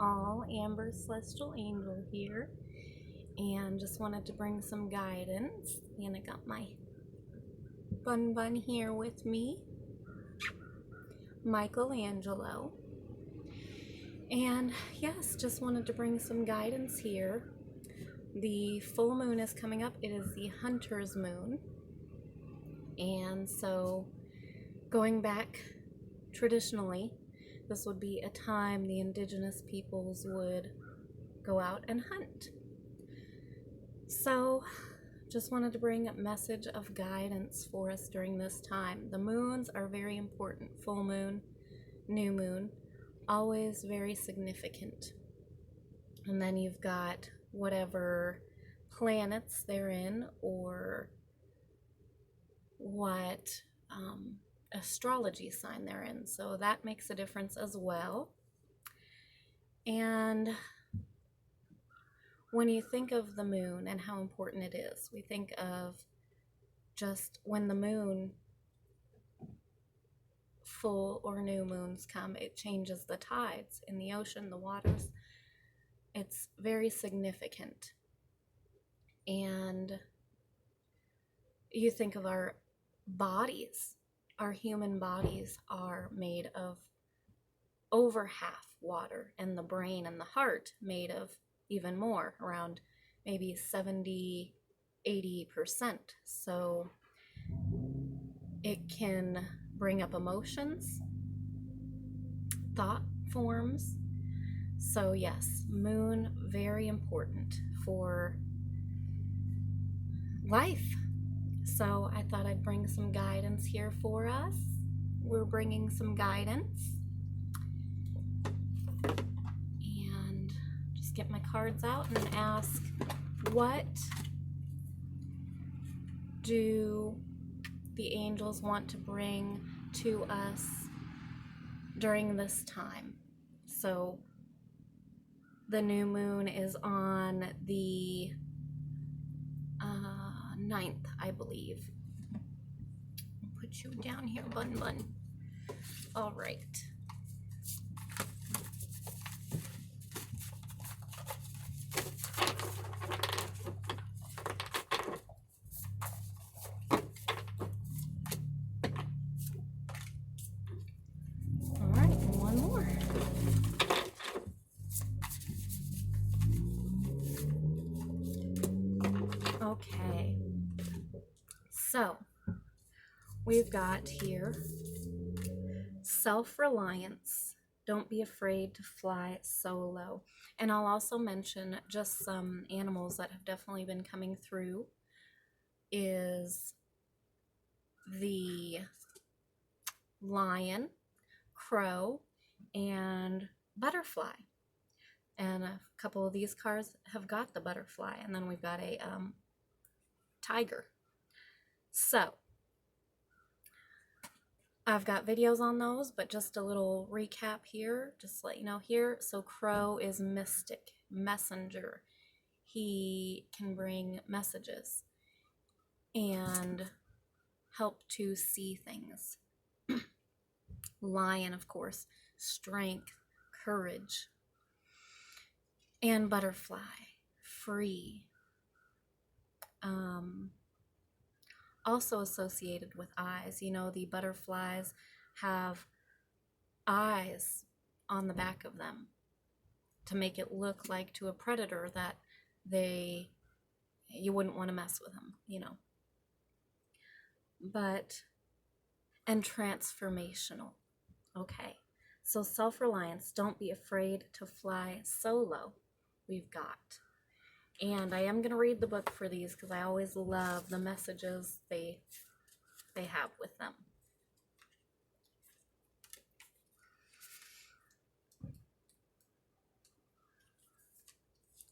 all, Amber Celestial Angel here, and just wanted to bring some guidance. And I got my bun here with me, Michaelangelo. And yes, just wanted to bring some guidance here. The full moon is coming up. It is the Hunter's moon. And so going back traditionally, this would be a time the indigenous peoples would go out and hunt. So just wanted to bring a message of guidance for us during this time. The moons are very important. Full moon, new moon, always very significant. And then you've got whatever planets they're in or what astrology sign they're in. So that makes a difference as well. And when you think of the moon and how important it is, we think of just when the moon, full or new moons come, it changes the tides in the ocean, the waters. It's very significant. And you think of our bodies. Our human bodies are made of over half water, and the brain and the heart made of even more, around maybe 70-80%. So it can bring up emotions, thought forms. So yes, moon, very important for life. So I thought I'd bring some guidance here for us. We're bringing some guidance. And just get my cards out and ask, what do the angels want to bring to us during this time? So the new moon is on the 9th, I believe. I'll put you down here, bun. All right. All right, one more. Okay. So, we've got here self-reliance. Don't be afraid to fly solo. And I'll also mention just some animals that have definitely been coming through is the lion, crow, and butterfly. And a couple of these cards have got the butterfly, and then we've got a tiger. So I've got videos on those, but just a little recap here, just to let you know here. So crow is mystic, messenger. He can bring messages and help to see things. Lion, of course, strength, courage. And butterfly, free. Also associated with eyes. You know, the butterflies have eyes on the back of them to make it look like to a predator that you wouldn't want to mess with them, you know. And transformational. Okay, so self-reliance, don't be afraid to fly solo, we've got. And I am going to read the book for these because I always love the messages they have with them.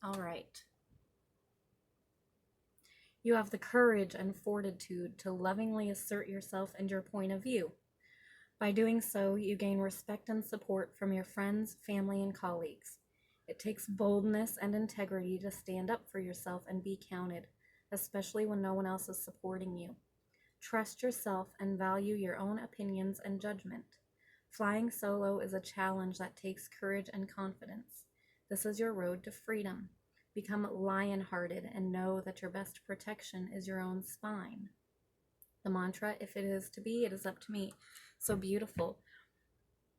All right. You have the courage and fortitude to lovingly assert yourself and your point of view. By doing so, you gain respect and support from your friends, family, and colleagues. It takes boldness and integrity to stand up for yourself and be counted, especially when no one else is supporting you. Trust yourself and value your own opinions and judgment. Flying solo is a challenge that takes courage and confidence. This is your road to freedom. Become lion-hearted and know that your best protection is your own spine. The mantra, if it is to be, it is up to me. So beautiful.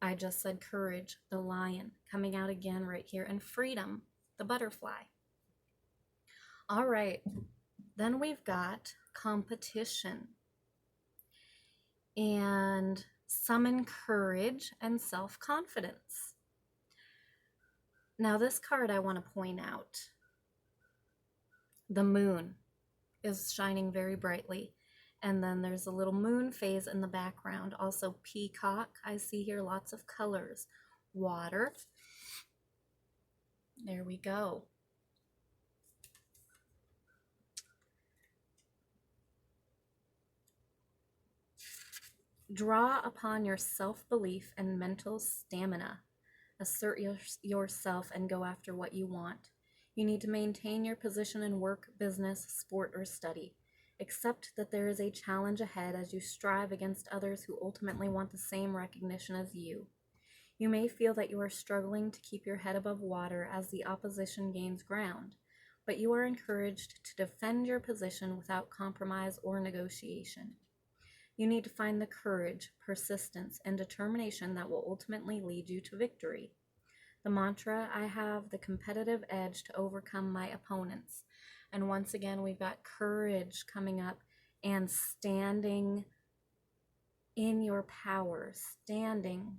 I just said courage, the lion, coming out again right here, and freedom, the butterfly. All right, then we've got competition and summon courage and self-confidence. Now this card I want to point out. The moon is shining very brightly. And then there's a little moon phase in the background. Also peacock, I see here lots of colors. Water. There we go. Draw upon your self-belief and mental stamina. Assert yourself and go after what you want. You need to maintain your position in work, business, sport, or study. Accept that there is a challenge ahead as you strive against others who ultimately want the same recognition as you. You may feel that you are struggling to keep your head above water as the opposition gains ground, but you are encouraged to defend your position without compromise or negotiation. You need to find the courage, persistence, and determination that will ultimately lead you to victory. The mantra, I have the competitive edge to overcome my opponents. And once again, we've got courage coming up and standing in your power, standing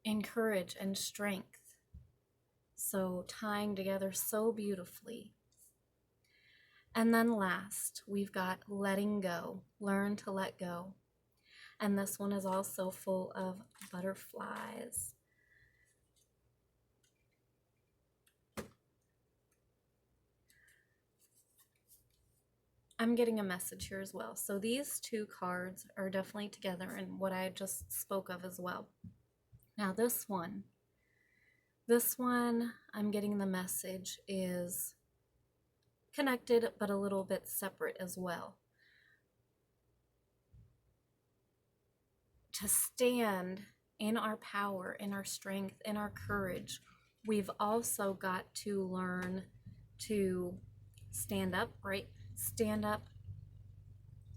in courage and strength. So tying together so beautifully. And then last, we've got letting go, learn to let go. And this one is also full of butterflies. I'm getting a message here as well. So these two cards are definitely together in what I just spoke of as well. Now this one I'm getting the message is connected but a little bit separate as well. To stand in our power, in our strength, in our courage, we've also got to learn to stand up, right? Stand up,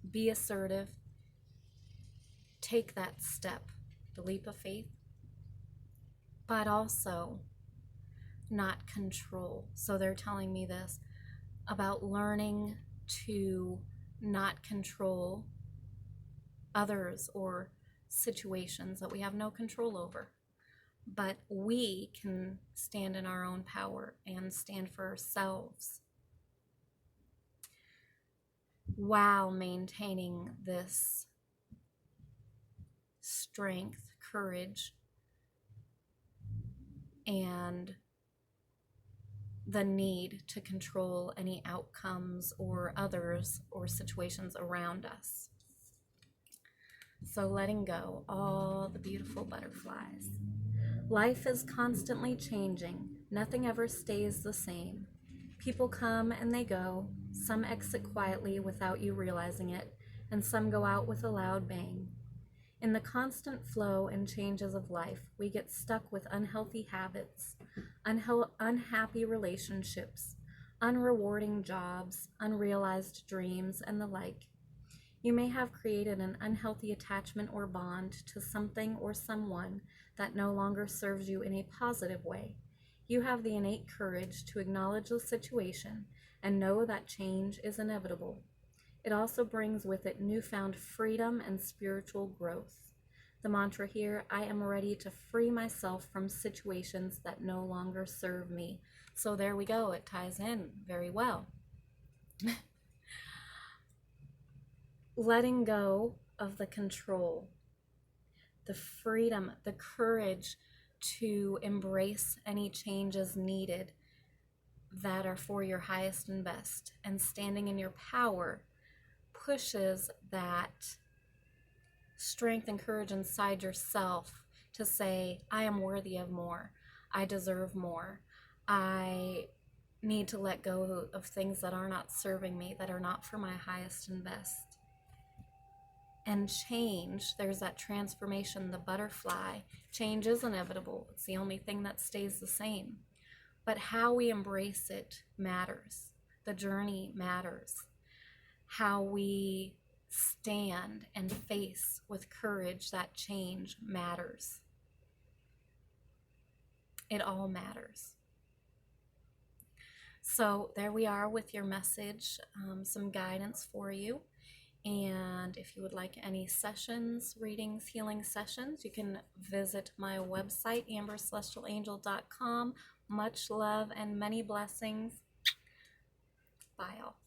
be assertive, take that step, the leap of faith, but also not control. So they're telling me this about learning to not control others or situations that we have no control over. But we can stand in our own power and stand for ourselves while maintaining this strength, courage, and the need to control any outcomes or others or situations around us. So letting go all the beautiful butterflies. Life is constantly changing. Nothing ever stays the same. People come and they go. Some exit quietly without you realizing it, and some go out with a loud bang. In the constant flow and changes of life, we get stuck with unhealthy habits, unhappy relationships, unrewarding jobs, unrealized dreams, and the like. You may have created an unhealthy attachment or bond to something or someone that no longer serves you in a positive way. You have the innate courage to acknowledge the situation and know that change is inevitable. It also brings with it newfound freedom and spiritual growth. The mantra here, I am ready to free myself from situations that no longer serve me. So there we go, it ties in very well. Letting go of the control, the freedom, the courage to embrace any changes needed that are for your highest and best, and standing in your power pushes that strength and courage inside yourself to say, I am worthy of more. I deserve more. I need to let go of things that are not serving me, that are not for my highest and best. And change, there's that transformation, the butterfly. Change is inevitable. It's the only thing that stays the same. But how we embrace it matters. The journey matters. How we stand and face with courage that change matters. It all matters. So there we are with your message, some guidance for you. And if you would like any sessions, readings, healing sessions, you can visit my website, ambercelestialangel.com. Much love and many blessings. Bye all.